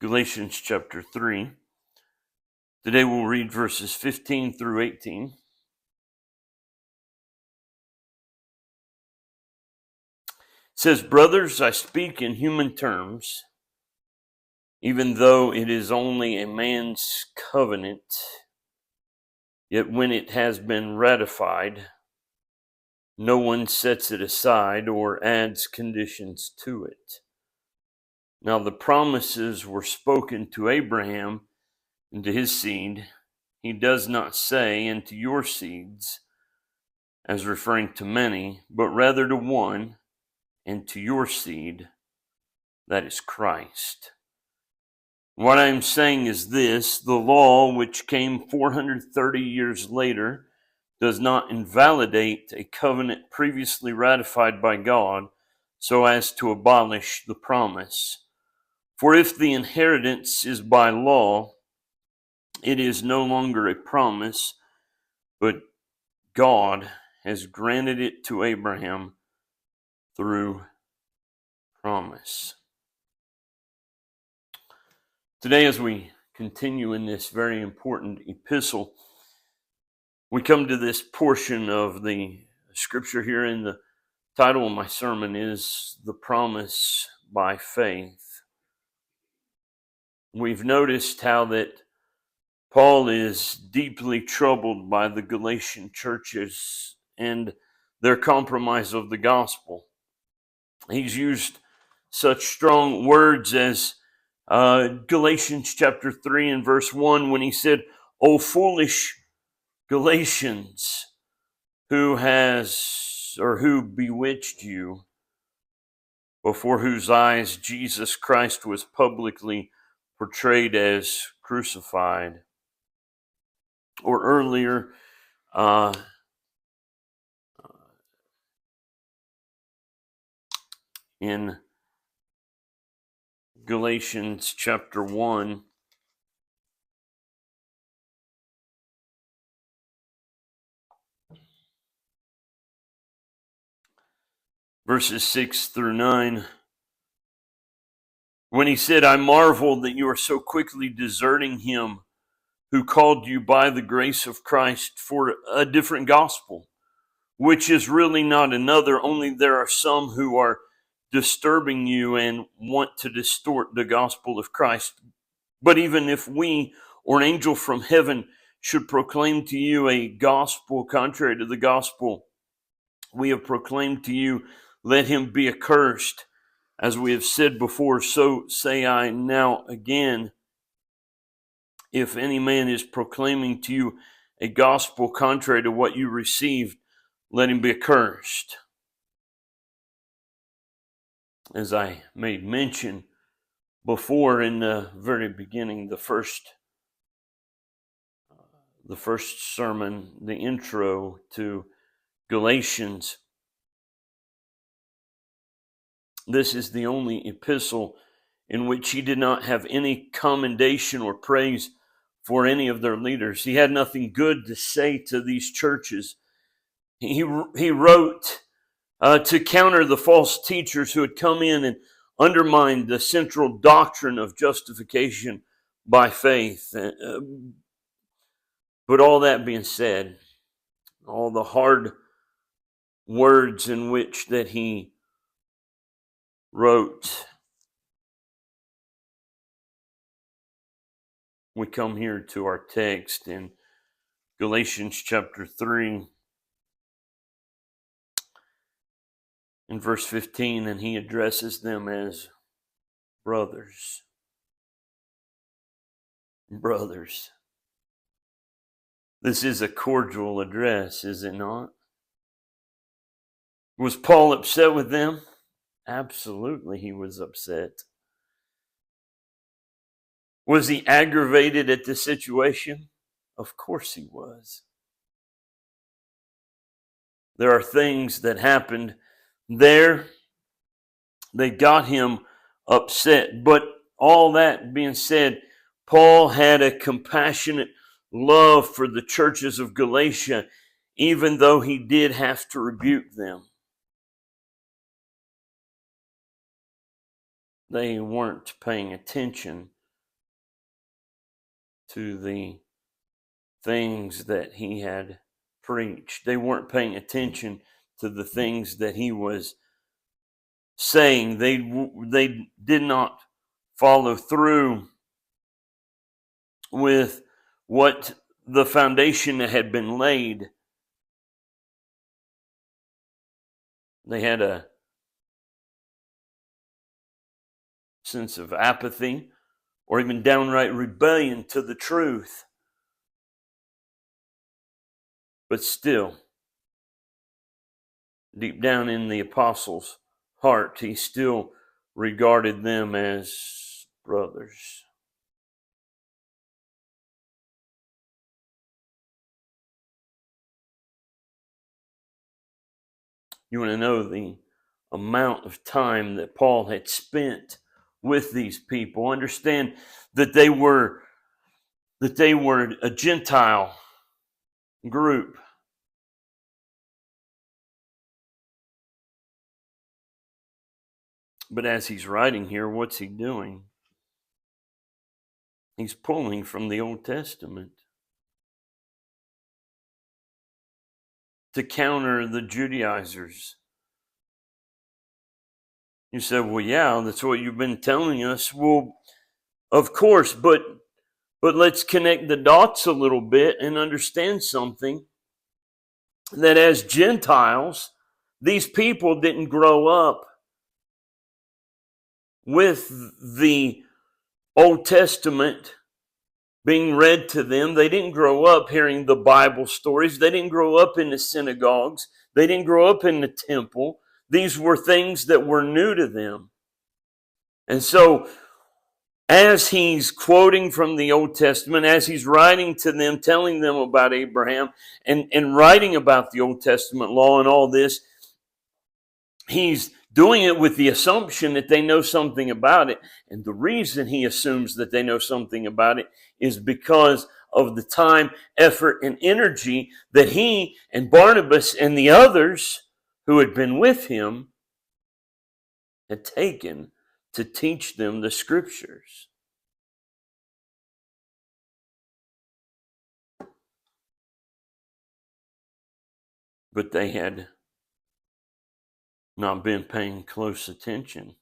Galatians chapter 3. Today we'll read verses 15 through 18. It says, "Brothers, I speak in human terms, even though it is only a man's covenant. Yet when it has been ratified, no one sets it aside or adds conditions to it. Now the promises were spoken to Abraham and to his seed. He does not say, and to your seeds, as referring to many, but rather to one, and to your seed, that is Christ. What I am saying is this: the law, which came 430 years later, does not invalidate a covenant previously ratified by God so as to abolish the promise. For if the inheritance is by law, it is no longer a promise, but God has granted it to Abraham through promise." Today, as we continue in this very important epistle, we come to this portion of the scripture here, and the title of my sermon is "The Promise by Faith." We've noticed how that Paul is deeply troubled by the Galatian churches and their compromise of the gospel. He's used such strong words as Galatians chapter 3 and verse 1, when he said, "O foolish Galatians, who bewitched you, before whose eyes Jesus Christ was publicly portrayed as crucified." Or earlier, in Galatians chapter 1, verses 6 through 9, when he said, "I marvel that you are so quickly deserting him who called you by the grace of Christ for a different gospel, which is really not another, only there are some who are disturbing you and want to distort the gospel of Christ. But even if we or an angel from heaven should proclaim to you a gospel contrary to the gospel we have proclaimed to you, let him be accursed. As we have said before, so say I now again. If any man is proclaiming to you a gospel contrary to what you received, let him be accursed." As I made mention before in the very beginning, the first sermon, the intro to Galatians, this is the only epistle in which he did not have any commendation or praise for any of their leaders. He had nothing good to say to these churches. He wrote to counter the false teachers who had come in and undermined the central doctrine of justification by faith. But all that being said, all the hard words in which that he wrote, we come here to our text in Galatians chapter 3, in verse 15, and he addresses them as brothers. Brothers. This is a cordial address, is it not? Was Paul upset with them? Absolutely, he was upset. Was he aggravated at the situation? Of course he was. There are things that happened there that got him upset. But all that being said, Paul had a compassionate love for the churches of Galatia, even though he did have to rebuke them. They weren't paying attention to the things that he had preached. They weren't paying attention to the things that he was saying. They did not follow through with what the foundation that had been laid. They had a sense of apathy or even downright rebellion to the truth. But still, deep down in the apostles' heart, he still regarded them as brothers. You want to know the amount of time that Paul had spent with these people. Understand that they were a Gentile group. But as he's writing here, what's he doing? He's pulling from the Old Testament to counter the Judaizers. You said, well, yeah, that's what you've been telling us. Well, of course, but let's connect the dots a little bit and understand something. That as Gentiles, these people didn't grow up with the Old Testament being read to them. They didn't grow up hearing the Bible stories. They didn't grow up in the synagogues. They didn't grow up in the temple. These were things that were new to them. And so, as he's quoting from the Old Testament, as he's writing to them, telling them about Abraham, and writing about the Old Testament law and all this, he's doing it with the assumption that they know something about it. And the reason he assumes that they know something about it is because of the time, effort, and energy that he and Barnabas and the others who had been with him had taken to teach them the scriptures. But they had not been paying close attention,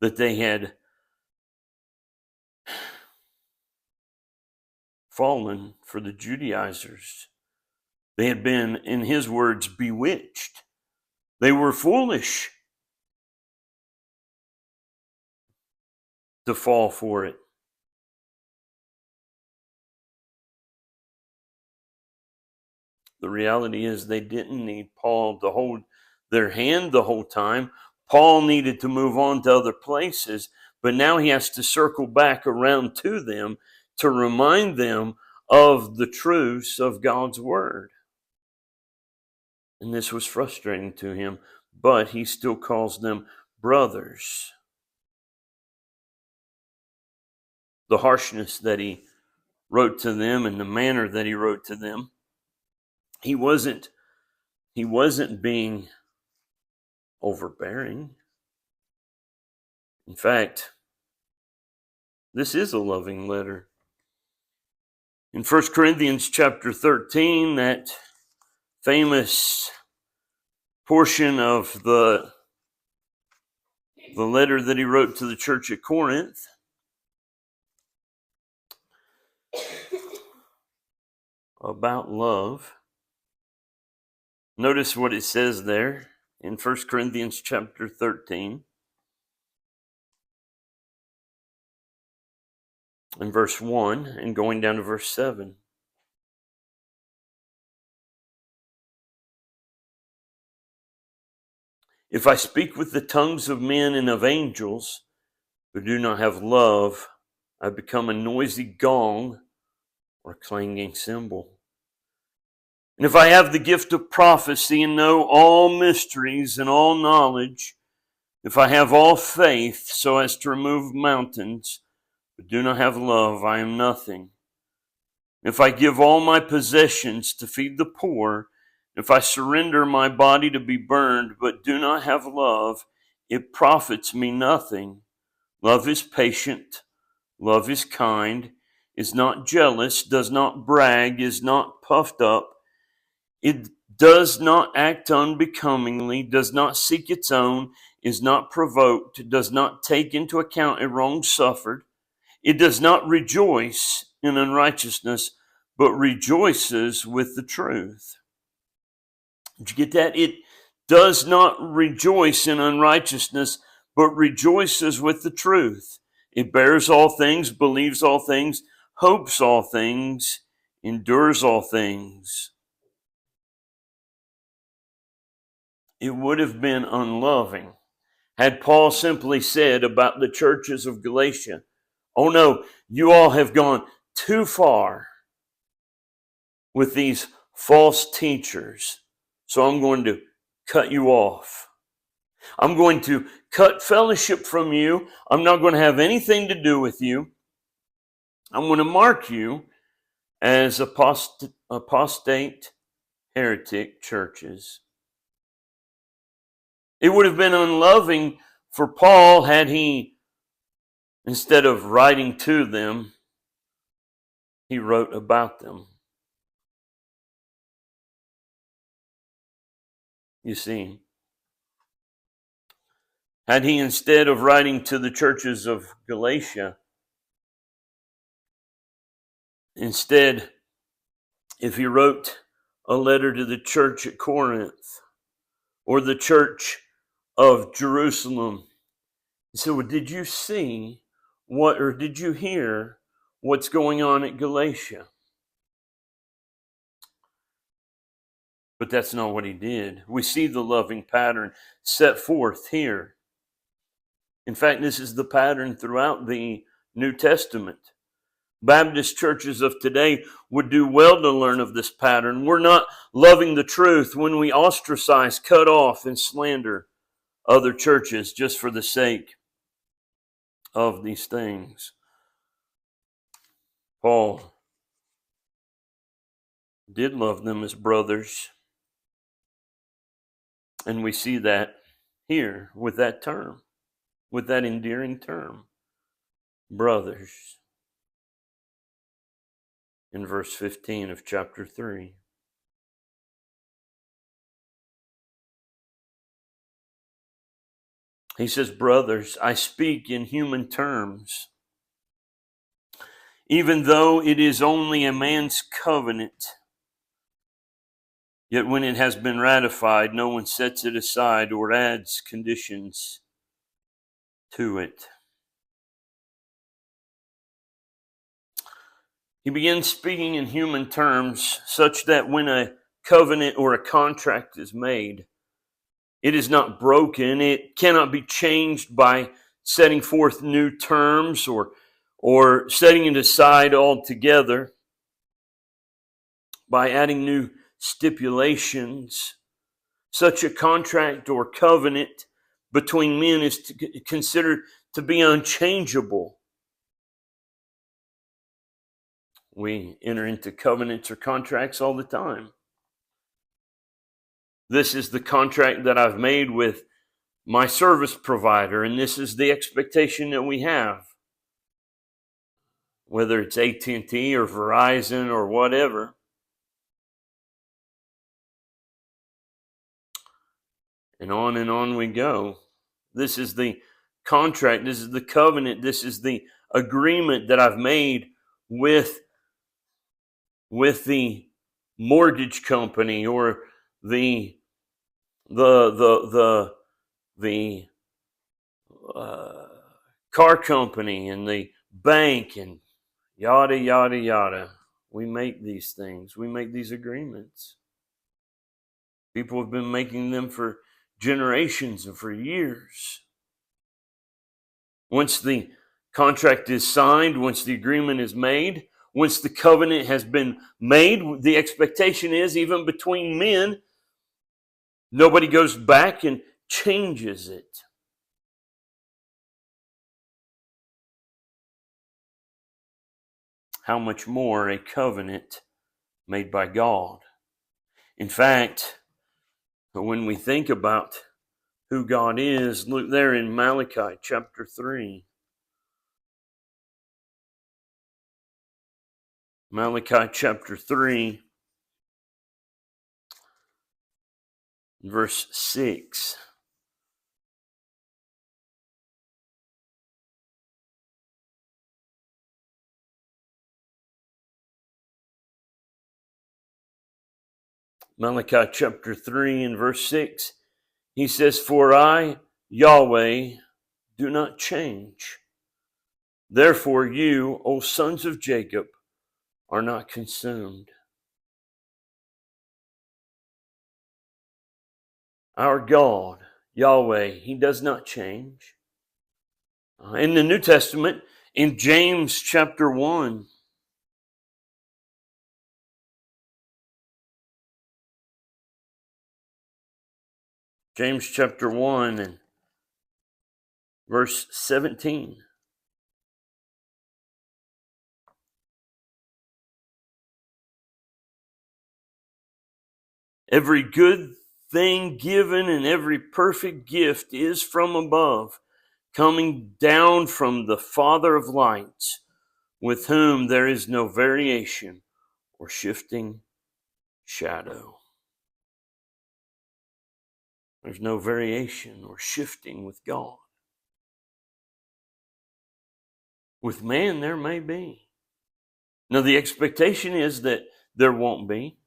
that they had fallen for the Judaizers. They had been, in his words, bewitched. They were foolish to fall for it. The reality is they didn't need Paul to hold their hand the whole time. Paul needed to move on to other places, but now he has to circle back around to them to remind them of the truths of God's word. And this was frustrating to him, but he still calls them brothers. The harshness that he wrote to them and the manner that he wrote to them, he wasn't being overbearing. In fact, this is a loving letter. In 1 Corinthians chapter 13, that famous portion of the letter that he wrote to the church at Corinth, about love. Notice what it says there in 1 Corinthians chapter 13. In verse 1 and going down to verse 7. If I speak with the tongues of men and of angels, but do not have love, I become a noisy gong or clanging cymbal. And if I have the gift of prophecy and know all mysteries and all knowledge, if I have all faith so as to remove mountains, but do not have love, I am nothing. If I give all my possessions to feed the poor, if I surrender my body to be burned, but do not have love, it profits me nothing. Love is patient. Love is kind. is not jealous, does not brag, is not puffed up. It does not act unbecomingly, does not seek its own, is not provoked, does not take into account a wrong suffered. It does not rejoice in unrighteousness, but rejoices with the truth. Did you get that? It does not rejoice in unrighteousness, but rejoices with the truth. It bears all things, believes all things, hopes all things, endures all things. It would have been unloving had Paul simply said about the churches of Galatia, "Oh no, you all have gone too far with these false teachers, so I'm going to cut you off. I'm going to cut fellowship from you. I'm not going to have anything to do with you. I'm going to mark you as apostate heretic churches." It would have been unloving for Paul had he, instead of writing to them, he wrote about them. You see, had he, instead of writing to the churches of Galatia, instead, if he wrote a letter to the church at Corinth or the church of Jerusalem, he said, "Well, did you see what, or did you hear what's going on at Galatia?" But that's not what he did. We see the loving pattern set forth here. In fact, this is the pattern throughout the New Testament. Baptist churches of today would do well to learn of this pattern. We're not loving the truth when we ostracize, cut off, and slander other churches just for the sake of these things. Paul did love them as brothers, and we see that here with that term, with that endearing term, brothers, in verse 15 of chapter 3. He says, "Brothers, I speak in human terms, even though it is only a man's covenant. Yet when it has been ratified, no one sets it aside or adds conditions to it." He begins speaking in human terms such that when a covenant or a contract is made, it is not broken. It cannot be changed by setting forth new terms or setting it aside altogether by adding new stipulations. Such a contract or covenant between men is considered to be unchangeable. We enter into covenants or contracts all the time. This is the contract that I've made with my service provider, and this is the expectation that we have. Whether it's AT&T or Verizon or whatever. And on we go. This is the contract, this is the covenant, this is the agreement that I've made with the mortgage company or the car company and the bank and yada, yada, yada. We make these things. We make these agreements. People have been making them for generations and for years. Once the contract is signed, once the agreement is made, once the covenant has been made, the expectation is, even between men, nobody goes back and changes it. How much more a covenant made by God? In fact, when we think about who God is, look there in Malachi chapter 3. Malachi chapter 3, verse 6. Malachi chapter 3 and verse 6. He says, "For I, Yahweh, do not change. Therefore you, O sons of Jacob, are not consumed." Our God, Yahweh, He does not change. In the New Testament, in James chapter 1, James chapter 1 and verse 17. Every good thing given and every perfect gift is from above, coming down from the Father of lights, with whom there is no variation or shifting shadow. There's no variation or shifting with God. With man, there may be. Now, the expectation is that there won't be,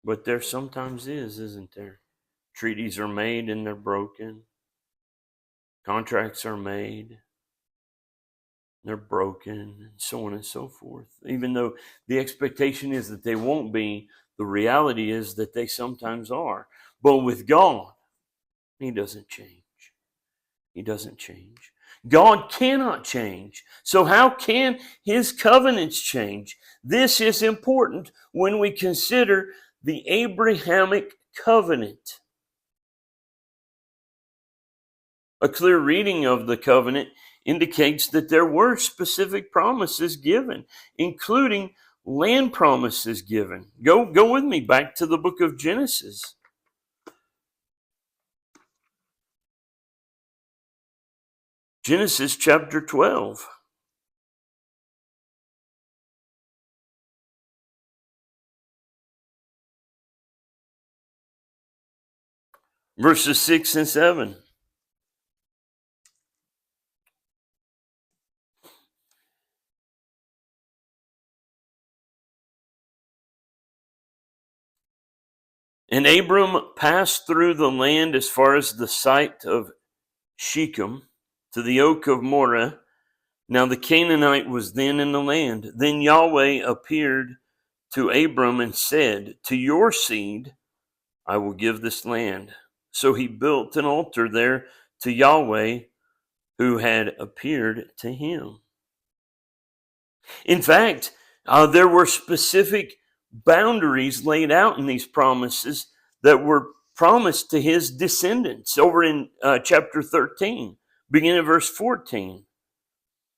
but there sometimes is, isn't there? Treaties are made and they're broken. Contracts are made, they're broken, and so on and so forth. Even though the expectation is that they won't be, the reality is that they sometimes are. But with God, He doesn't change. He doesn't change. God cannot change. So how can His covenants change? This is important when we consider the Abrahamic covenant. A clear reading of the covenant indicates that there were specific promises given, including land promises given. Go with me back to the book of Genesis. Genesis chapter 12. Verses 6 and 7. And Abram passed through the land as far as the site of Shechem, to the oak of Moreh. Now the Canaanite was then in the land. Then Yahweh appeared to Abram and said, "To your seed I will give this land." So he built an altar there to Yahweh who had appeared to him. In fact, there were specific boundaries laid out in these promises that were promised to his descendants over in chapter 13, beginning of verse 14.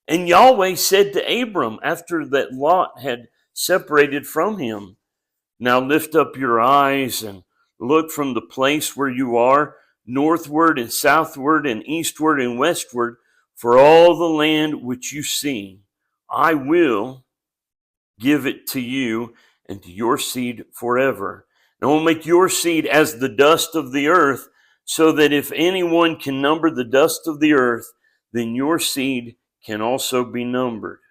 And Yahweh said to Abram, after that Lot had separated from him, "Now lift up your eyes and look from the place where you are, northward and southward and eastward and westward, for all the land which you see, I will give it to you and to your seed forever. And I will make your seed as the dust of the earth, so that if anyone can number the dust of the earth, then your seed can also be numbered.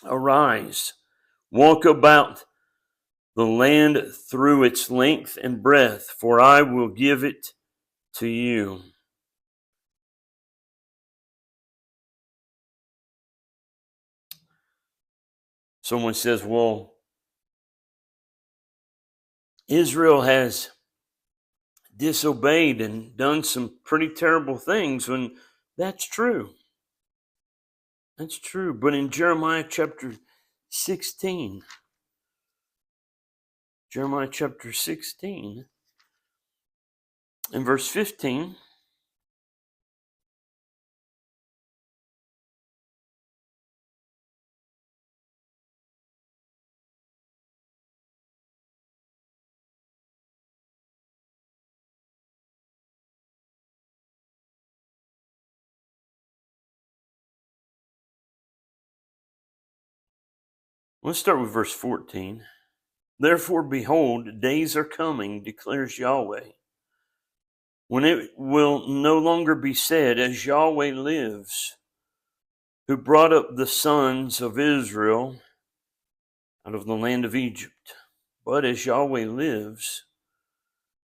Arise, walk about the land through its length and breadth, for I will give it to you." Someone says, "Well, Israel has disobeyed and done some pretty terrible things," when that's true. That's true. But in Jeremiah chapter 16, Jeremiah chapter 16 and verse 15, Let's start with verse 14. Therefore, behold, days are coming, declares Yahweh, when it will no longer be said, as Yahweh lives, who brought up the sons of Israel out of the land of Egypt, but as Yahweh lives,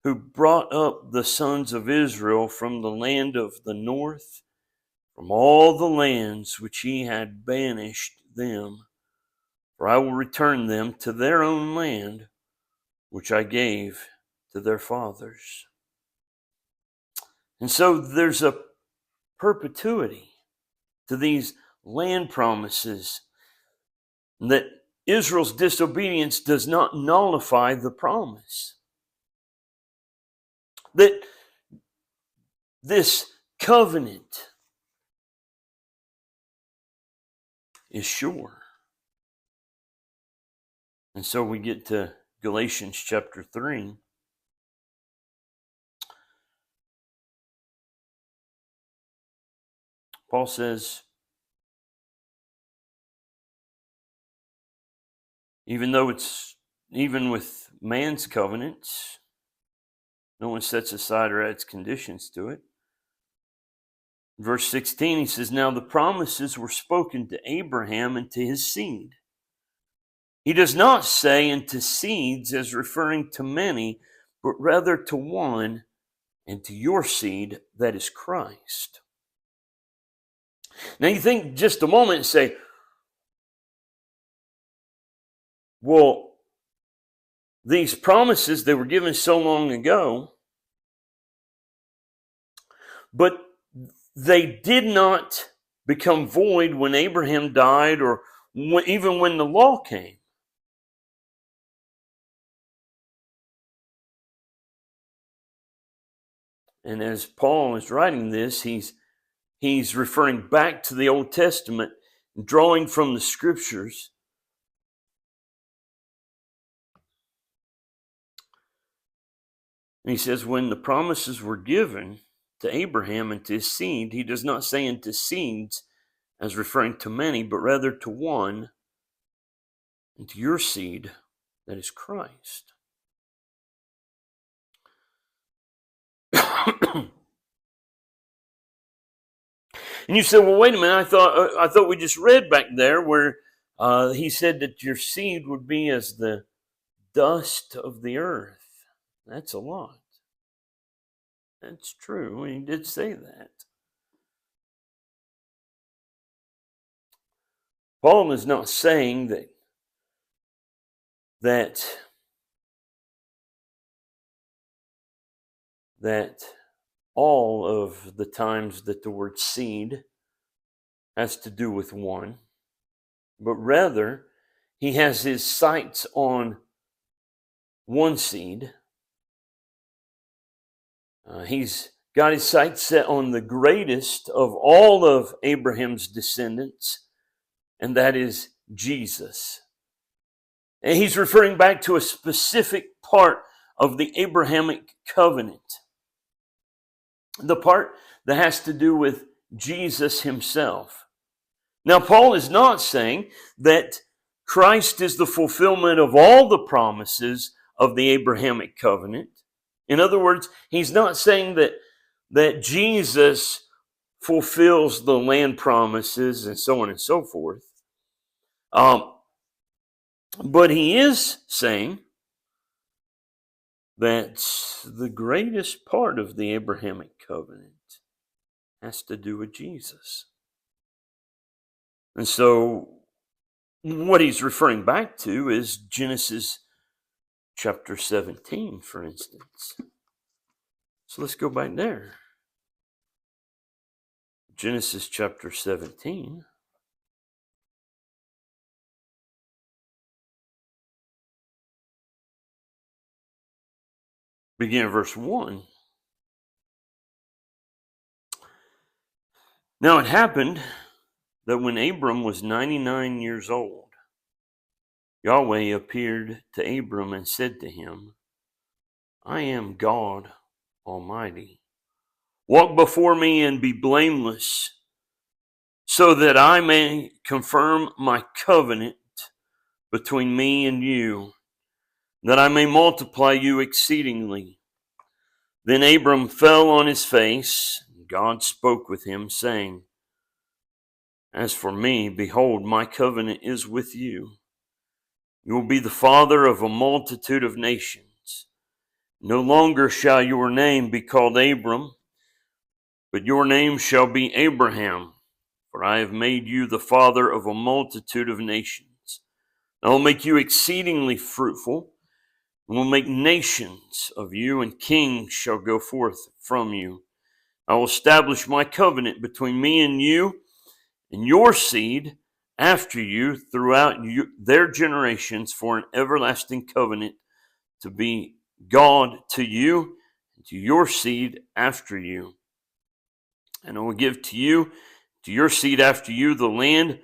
who brought up the sons of Israel from the land of the north, from all the lands which he had banished them. For I will return them to their own land, which I gave to their fathers. And so there's a perpetuity to these land promises, that Israel's disobedience does not nullify the promise. That this covenant is sure. And so we get to Galatians chapter 3. Paul says, even with man's covenants, no one sets aside or adds conditions to it. Verse 16, he says, now the promises were spoken to Abraham and to his seed. He does not say into seeds as referring to many, but rather to one, and to your seed, that is Christ. Now you think just a moment and say, well, these promises, they were given so long ago, but they did not become void when Abraham died or even when the law came. And as Paul is writing this, he's referring back to the Old Testament, drawing from the Scriptures. And he says, when the promises were given to Abraham and to his seed, he does not say into seeds as referring to many, but rather to one, and to your seed, that is Christ. And you said, well, wait a minute, I thought we just read back there where he said that your seed would be as the dust of the earth. That's a lot. That's true. He did say that. Paul is not saying that all of the times that the word seed has to do with one, but rather he has his sights on one seed. He's got his sights set on the greatest of all of Abraham's descendants, and that is Jesus. And he's referring back to a specific part of the Abrahamic covenant, the part that has to do with Jesus himself. Now, Paul is not saying that Christ is the fulfillment of all the promises of the Abrahamic covenant. In other words, he's not saying that Jesus fulfills the land promises and so on and so forth. But he is saying that the greatest part of the Abrahamic covenant has to do with Jesus. And so what he's referring back to is Genesis chapter 17, for instance. So let's go back there. Genesis chapter 17. Begin at verse 1. Now it happened that when Abram was 99 years old, Yahweh appeared to Abram and said to him, I am God Almighty. Walk before me and be blameless, so that I may confirm my covenant between me and you, that I may multiply you exceedingly. Then Abram fell on his face, and God spoke with him, saying, As for me, behold, my covenant is with you. You will be the father of a multitude of nations. No longer shall your name be called Abram, but your name shall be Abraham, for I have made you the father of a multitude of nations. I will make you exceedingly fruitful, and will make nations of you, and kings shall go forth from you. I will establish my covenant between me and you, and your seed after you throughout their generations, for an everlasting covenant, to be God to you and to your seed after you. And I will give to you, to your seed after you, the land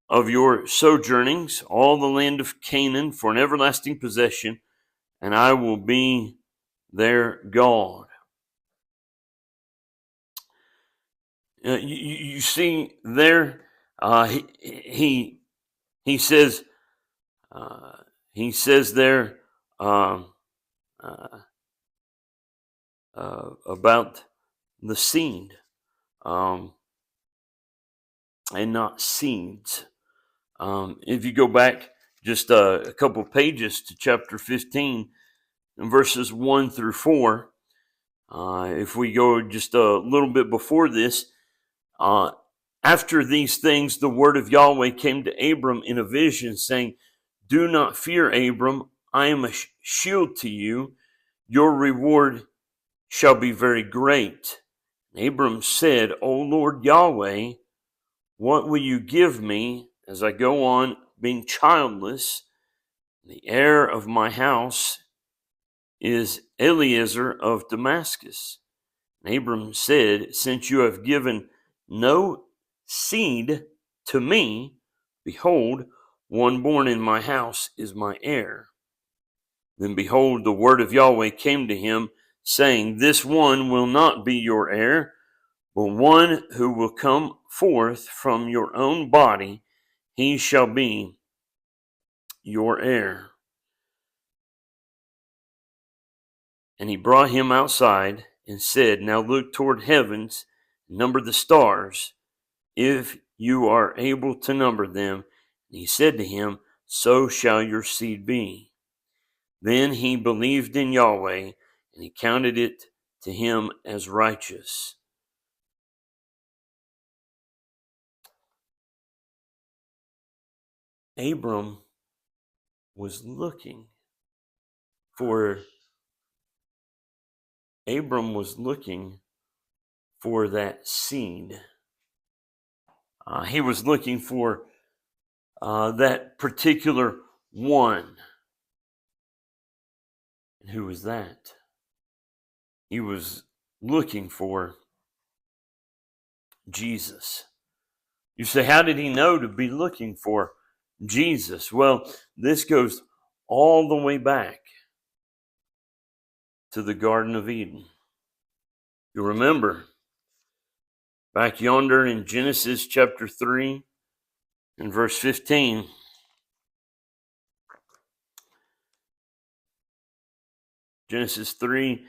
of your sojournings, all the land of Canaan, for an everlasting possession, and I will be their God. You see there, he says there um, uh, about the seed, and not seeds. If you go back just a couple pages to chapter 15 and verses 1 through 4, if we go just a little bit before this, after these things, the word of Yahweh came to Abram in a vision, saying, Do not fear, Abram. I am a shield to you. Your reward shall be very great. And Abram said, O Lord Yahweh, what will you give me as I go on being childless? The heir of my house is Eliezer of Damascus. And Abram said, Since you have given no seed to me, behold, one born in my house is my heir. Then behold, the word of Yahweh came to him, saying, This one will not be your heir, but one who will come forth from your own body, he shall be your heir. And he brought him outside and said, Now look toward heavens, number the stars, if you are able to number them. And he said to him, So shall your seed be. Then he believed in Yahweh, and he counted it to him as righteous. Abram was looking for that seed. He was looking for that particular one. And who was that? He was looking for Jesus. You say, how did he know to be looking for Jesus? Well, this goes all the way back to the Garden of Eden. You remember, back yonder in Genesis chapter 3 and verse 15, Genesis 3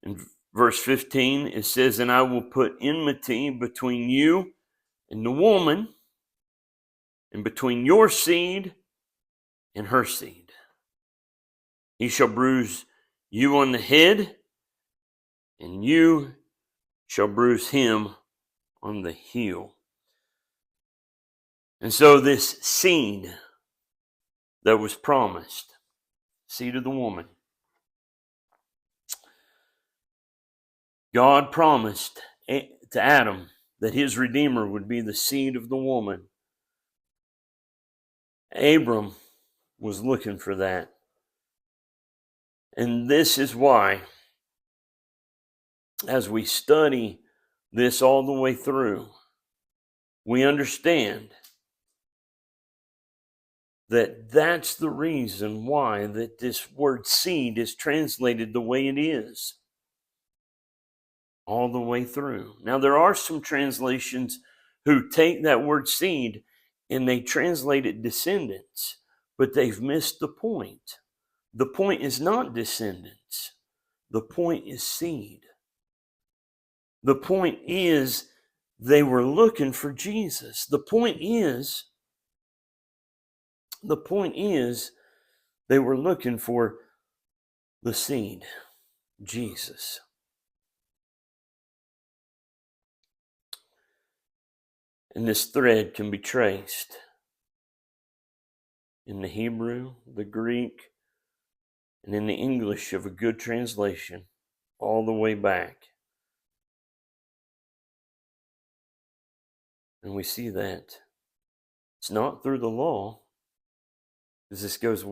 and verse 15, it says, And I will put enmity between you and the woman, and between your seed and her seed. He shall bruise you on the head, and you shall bruise him on the heel. And so this seed that was promised, seed of the woman, God promised to Adam that his Redeemer would be the seed of the woman. Abram was looking for that. And this is why, as we study this all the way through, we understand that that's the reason why that this word seed is translated the way it is all the way through. Now, there are some translations who take that word seed and they translate it descendants, but they've missed the point. The point is not descendants. The point is seed. The point is they were looking for Jesus. The point is they were looking for the seed, Jesus. And this thread can be traced in the Hebrew, the Greek, and in the English of a good translation, all the way back. And we see that it's not through the law, because this goes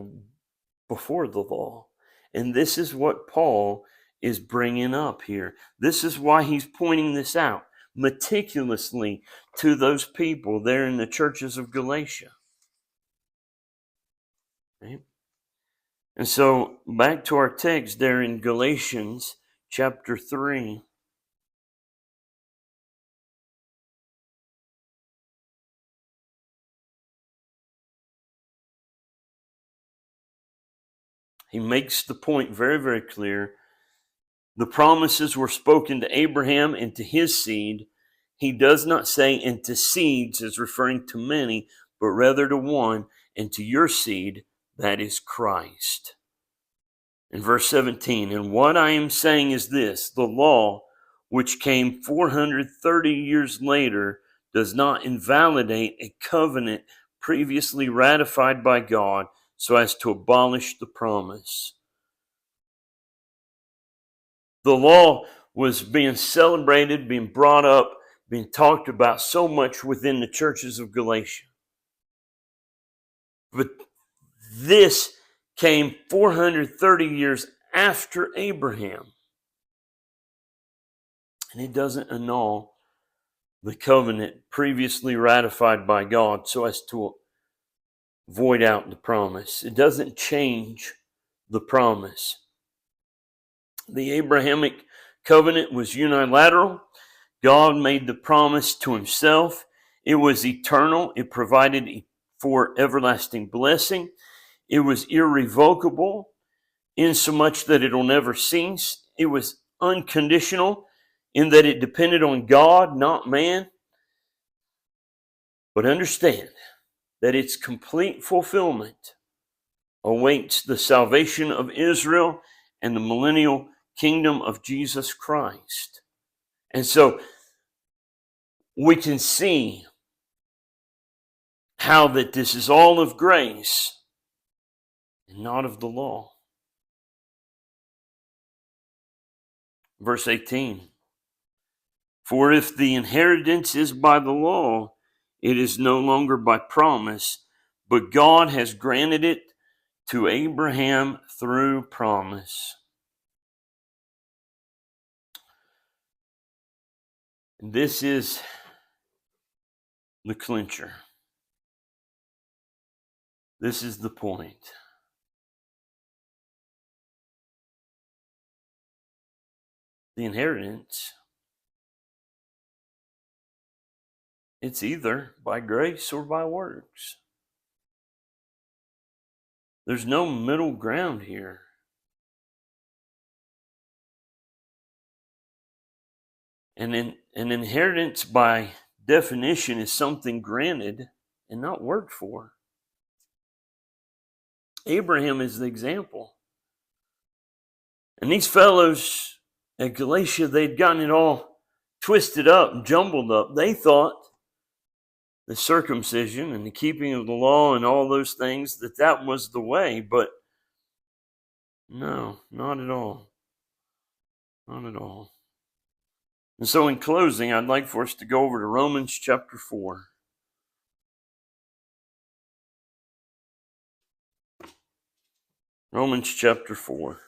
before the law. And this is what Paul is bringing up here. This is why he's pointing this out meticulously to those people there in the churches of Galatia. Right? And so back to our text there in Galatians chapter 3. He makes the point very, very clear. The promises were spoken to Abraham and to his seed. He does not say and to seeds as referring to many, but rather to one, and to your seed, that is Christ. In verse 17, and what I am saying is this, the law, which came 430 years later, does not invalidate a covenant previously ratified by God so as to abolish the promise. The law was being celebrated, being brought up, being talked about so much within the churches of Galatia. But this came 430 years after Abraham. And it doesn't annul the covenant previously ratified by God so as to void out the promise. It doesn't change the promise. The Abrahamic covenant was unilateral. God made the promise to himself. It was eternal. It provided for everlasting blessing. It was irrevocable, insomuch that it will never cease. It was unconditional in that it depended on God, not man. But understand that its complete fulfillment awaits the salvation of Israel and the millennial kingdom of Jesus Christ. And so we can see how that this is all of grace and not of the law. Verse 18. For if the inheritance is by the law, it is no longer by promise, but God has granted it to Abraham through promise. And this is the clincher. This is the point. The inheritance, it's either by grace or by works. There's no middle ground here. And an inheritance by definition is something granted and not worked for. Abraham is the example. And these fellows at Galatia, they'd gotten it all twisted up and jumbled up. They thought the circumcision and the keeping of the law and all those things, that was the way. But no, not at all. Not at all. And so in closing, I'd like for us to go over to Romans chapter 4. Romans chapter 4.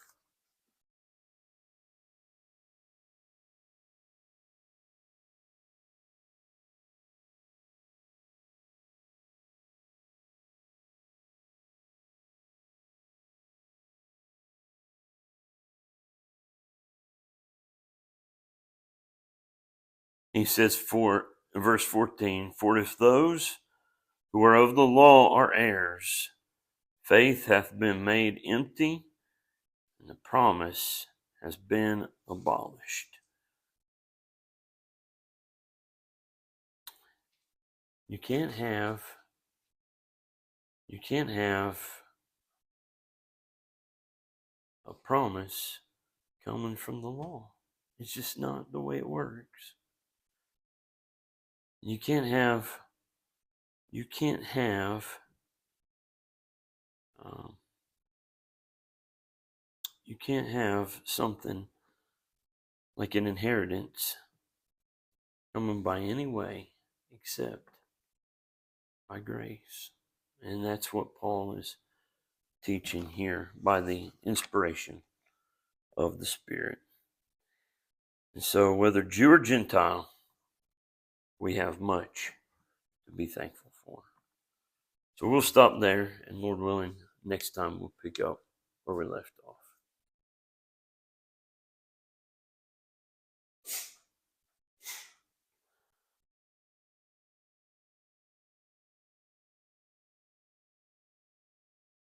He says, verse 14, for if those who are of the law are heirs, Faith hath been made empty, and the promise has been abolished. You can't have a promise coming from the law. It's just not the way it works. You can't have something like an inheritance coming by any way except by grace. And that's what Paul is teaching here by the inspiration of the Spirit. And so, whether Jew or Gentile, we have much to be thankful for. So we'll stop there, and Lord willing, next time we'll pick up where we left